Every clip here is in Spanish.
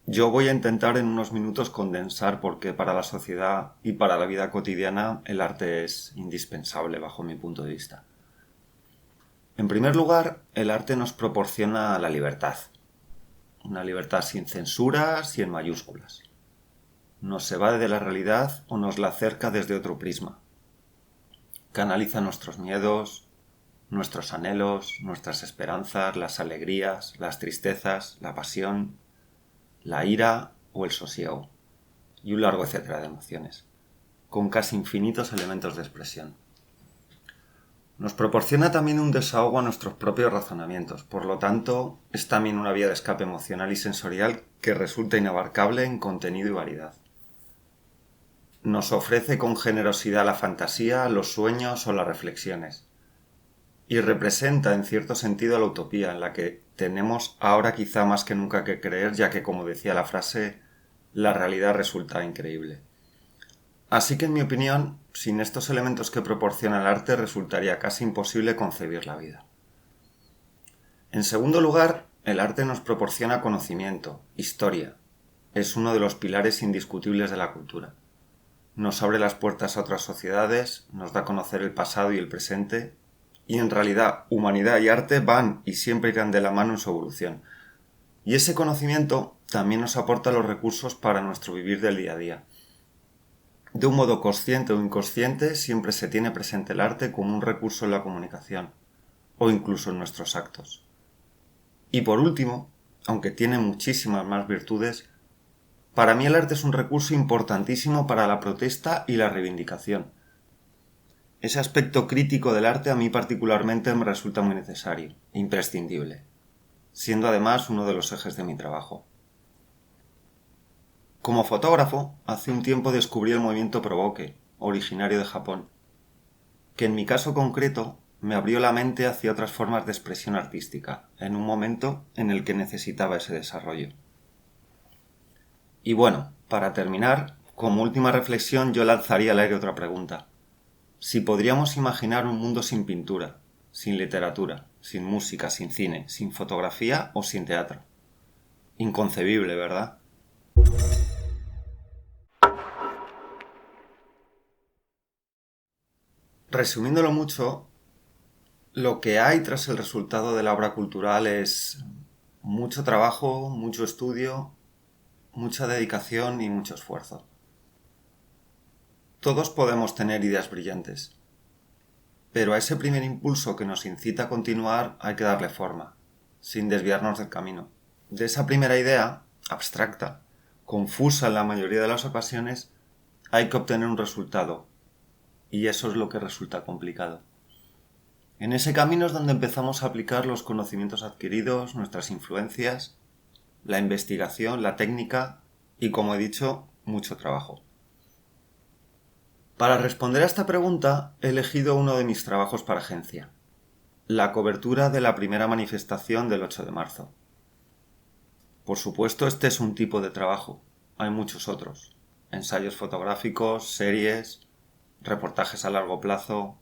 Yo voy a intentar en unos minutos condensar por qué para la sociedad y para la vida cotidiana el arte es indispensable bajo mi punto de vista. En primer lugar, el arte nos proporciona la libertad. Una libertad sin censuras y en mayúsculas. Nos evade de la realidad o nos la acerca desde otro prisma. Canaliza nuestros miedos, nuestros anhelos, nuestras esperanzas, las alegrías, las tristezas, la pasión, la ira o el sosiego, y un largo etcétera de emociones, con casi infinitos elementos de expresión. Nos proporciona también un desahogo a nuestros propios razonamientos, por lo tanto, es también una vía de escape emocional y sensorial que resulta inabarcable en contenido y variedad. Nos ofrece con generosidad la fantasía, los sueños o las reflexiones, y representa en cierto sentido la utopía en la que tenemos ahora quizá más que nunca que creer, ya que, como decía la frase, la realidad resulta increíble. Así que, en mi opinión, sin estos elementos que proporciona el arte resultaría casi imposible concebir la vida. En segundo lugar, el arte nos proporciona conocimiento, historia. Es uno de los pilares indiscutibles de la cultura. Nos abre las puertas a otras sociedades, nos da a conocer el pasado y el presente, y en realidad humanidad y arte van y siempre irán de la mano en su evolución. Y ese conocimiento también nos aporta los recursos para nuestro vivir del día a día. De un modo consciente o inconsciente, siempre se tiene presente el arte como un recurso en la comunicación, o incluso en nuestros actos. Y por último, aunque tiene muchísimas más virtudes, para mí el arte es un recurso importantísimo para la protesta y la reivindicación. Ese aspecto crítico del arte a mí particularmente me resulta muy necesario, imprescindible, siendo además uno de los ejes de mi trabajo. Como fotógrafo, hace un tiempo descubrí el movimiento Provoque, originario de Japón, que en mi caso concreto me abrió la mente hacia otras formas de expresión artística, en un momento en el que necesitaba ese desarrollo. Y bueno, para terminar, como última reflexión yo lanzaría al aire otra pregunta. Si podríamos imaginar un mundo sin pintura, sin literatura, sin música, sin cine, sin fotografía o sin teatro. Inconcebible, ¿verdad? Resumiéndolo mucho, lo que hay tras el resultado de la obra cultural es mucho trabajo, mucho estudio, mucha dedicación y mucho esfuerzo. Todos podemos tener ideas brillantes, pero a ese primer impulso que nos incita a continuar hay que darle forma, sin desviarnos del camino. De esa primera idea, abstracta, confusa en la mayoría de las ocasiones, hay que obtener un resultado, y eso es lo que resulta complicado. En ese camino es donde empezamos a aplicar los conocimientos adquiridos, nuestras influencias, la investigación, la técnica y, como he dicho, mucho trabajo. Para responder a esta pregunta he elegido uno de mis trabajos para agencia, la cobertura de la primera manifestación del 8 de marzo. Por supuesto, este es un tipo de trabajo, hay muchos otros, ensayos fotográficos, series, reportajes a largo plazo,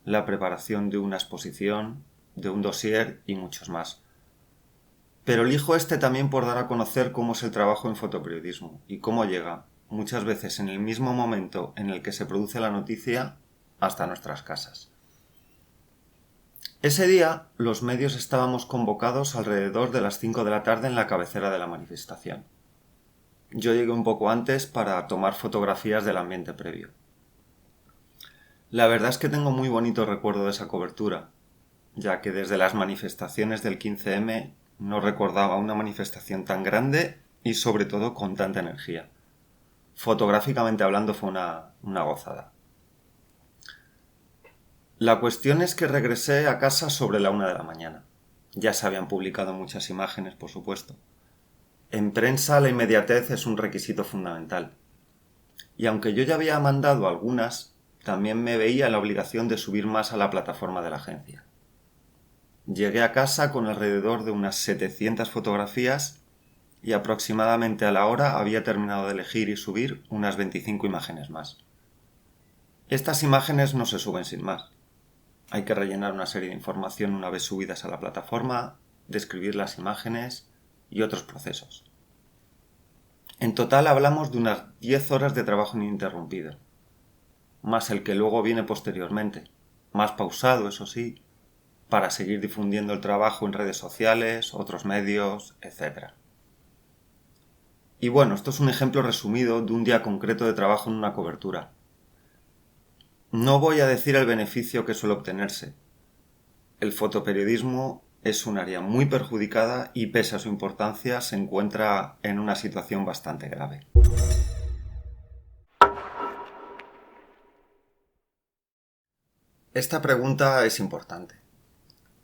la preparación de una exposición, de un dossier y muchos más. Pero elijo este también por dar a conocer cómo es el trabajo en fotoperiodismo y cómo llega, muchas veces en el mismo momento en el que se produce la noticia, hasta nuestras casas. Ese día, los medios estábamos convocados alrededor de las 5 de la tarde en la cabecera de la manifestación. Yo llegué un poco antes para tomar fotografías del ambiente previo. La verdad es que tengo muy bonito recuerdo de esa cobertura, ya que desde las manifestaciones del 15M no recordaba una manifestación tan grande y sobre todo con tanta energía. Fotográficamente hablando fue una gozada. La cuestión es que regresé a casa sobre la 1 de la mañana. Ya se habían publicado muchas imágenes, por supuesto. En prensa la inmediatez es un requisito fundamental. Y aunque yo ya había mandado algunas, también me veía la obligación de subir más a la plataforma de la agencia. Llegué a casa con alrededor de unas 700 fotografías y aproximadamente a la hora había terminado de elegir y subir unas 25 imágenes más. Estas imágenes no se suben sin más. Hay que rellenar una serie de información una vez subidas a la plataforma, describir las imágenes y otros procesos. En total hablamos de unas 10 horas de trabajo ininterrumpido, más el que luego viene posteriormente, más pausado, eso sí, para seguir difundiendo el trabajo en redes sociales, otros medios, etc. Y bueno, esto es un ejemplo resumido de un día concreto de trabajo en una cobertura. No voy a decir el beneficio que suele obtenerse. El fotoperiodismo es un área muy perjudicada y pese a su importancia se encuentra en una situación bastante grave. Esta pregunta es importante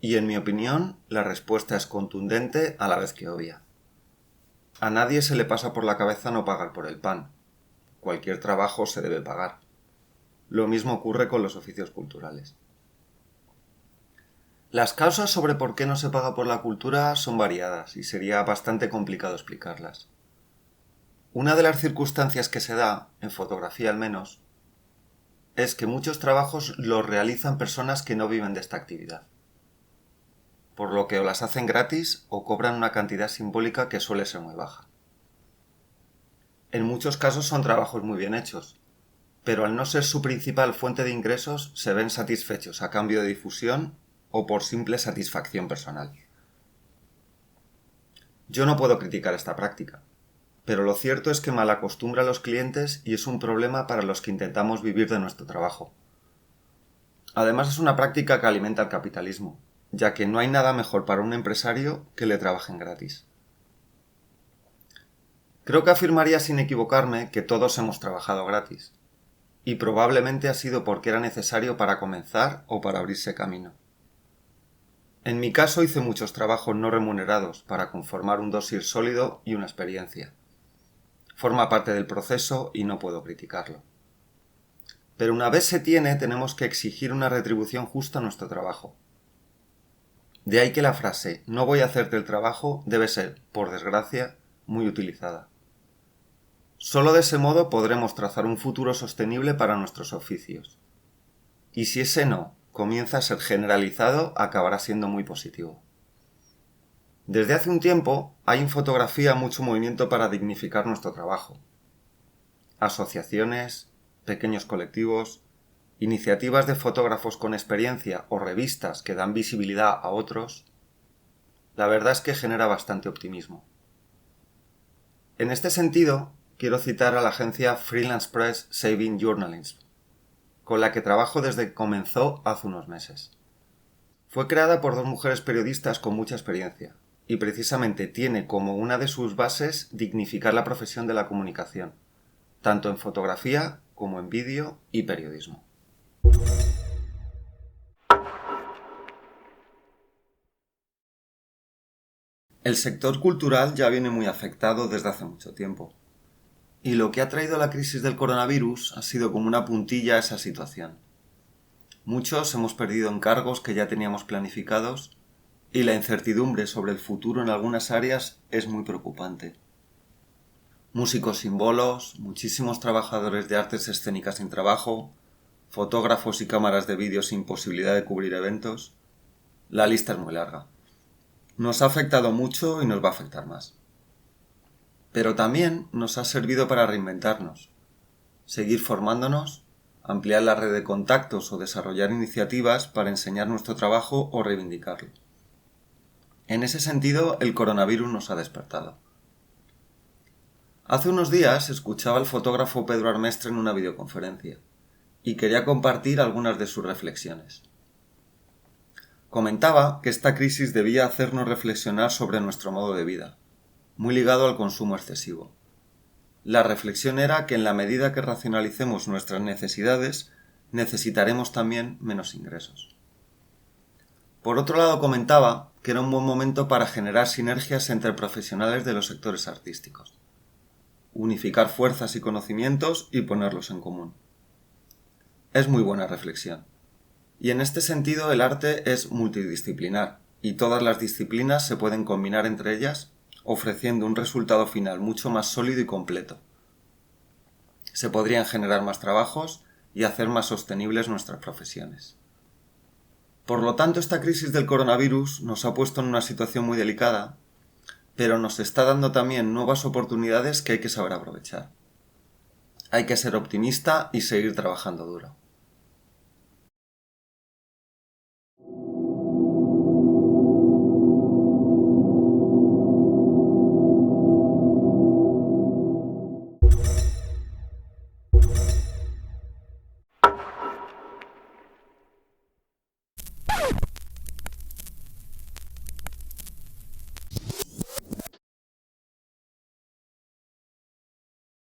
y en mi opinión la respuesta es contundente a la vez que obvia. A nadie se le pasa por la cabeza no pagar por el pan. Cualquier trabajo se debe pagar. Lo mismo ocurre con los oficios culturales. Las causas sobre por qué no se paga por la cultura son variadas y sería bastante complicado explicarlas. Una de las circunstancias que se da, en fotografía al menos, es que muchos trabajos los realizan personas que no viven de esta actividad, por lo que o las hacen gratis o cobran una cantidad simbólica que suele ser muy baja. En muchos casos son trabajos muy bien hechos, pero al no ser su principal fuente de ingresos se ven satisfechos a cambio de difusión o por simple satisfacción personal. Yo no puedo criticar esta práctica, pero lo cierto es que malacostumbra a los clientes y es un problema para los que intentamos vivir de nuestro trabajo. Además es una práctica que alimenta el capitalismo, ya que no hay nada mejor para un empresario que le trabajen gratis. Creo que afirmaría sin equivocarme que todos hemos trabajado gratis, y probablemente ha sido porque era necesario para comenzar o para abrirse camino. En mi caso hice muchos trabajos no remunerados para conformar un dossier sólido y una experiencia. Forma parte del proceso y no puedo criticarlo. Pero una vez se tiene, tenemos que exigir una retribución justa a nuestro trabajo. De ahí que la frase "no voy a hacerte el trabajo" debe ser, por desgracia, muy utilizada. Solo de ese modo podremos trazar un futuro sostenible para nuestros oficios. Y si ese no comienza a ser generalizado, acabará siendo muy positivo. Desde hace un tiempo hay en fotografía mucho movimiento para dignificar nuestro trabajo. Asociaciones, pequeños colectivos, iniciativas de fotógrafos con experiencia o revistas que dan visibilidad a otros. La verdad es que genera bastante optimismo. En este sentido, quiero citar a la agencia Freelance Press Saving Journalism, con la que trabajo desde que comenzó hace unos meses. Fue creada por dos mujeres periodistas con mucha experiencia, y precisamente tiene como una de sus bases dignificar la profesión de la comunicación, tanto en fotografía como en vídeo y periodismo. El sector cultural ya viene muy afectado desde hace mucho tiempo. Y lo que ha traído la crisis del coronavirus ha sido como una puntilla a esa situación. Muchos hemos perdido encargos que ya teníamos planificados y la incertidumbre sobre el futuro en algunas áreas es muy preocupante. Músicos sin bolos, muchísimos trabajadores de artes escénicas sin trabajo, fotógrafos y cámaras de vídeo sin posibilidad de cubrir eventos. La lista es muy larga. Nos ha afectado mucho y nos va a afectar más. Pero también nos ha servido para reinventarnos, seguir formándonos, ampliar la red de contactos o desarrollar iniciativas para enseñar nuestro trabajo o reivindicarlo. En ese sentido, el coronavirus nos ha despertado. Hace unos días escuchaba al fotógrafo Pedro Armestre en una videoconferencia y quería compartir algunas de sus reflexiones. Comentaba que esta crisis debía hacernos reflexionar sobre nuestro modo de vida, muy ligado al consumo excesivo. La reflexión era que en la medida que racionalicemos nuestras necesidades, necesitaremos también menos ingresos. Por otro lado, comentaba que era un buen momento para generar sinergias entre profesionales de los sectores artísticos, unificar fuerzas y conocimientos y ponerlos en común. Es muy buena reflexión. Y en este sentido el arte es multidisciplinar, y todas las disciplinas se pueden combinar entre ellas, ofreciendo un resultado final mucho más sólido y completo. Se podrían generar más trabajos y hacer más sostenibles nuestras profesiones. Por lo tanto, esta crisis del coronavirus nos ha puesto en una situación muy delicada, pero nos está dando también nuevas oportunidades que hay que saber aprovechar. Hay que ser optimista y seguir trabajando duro.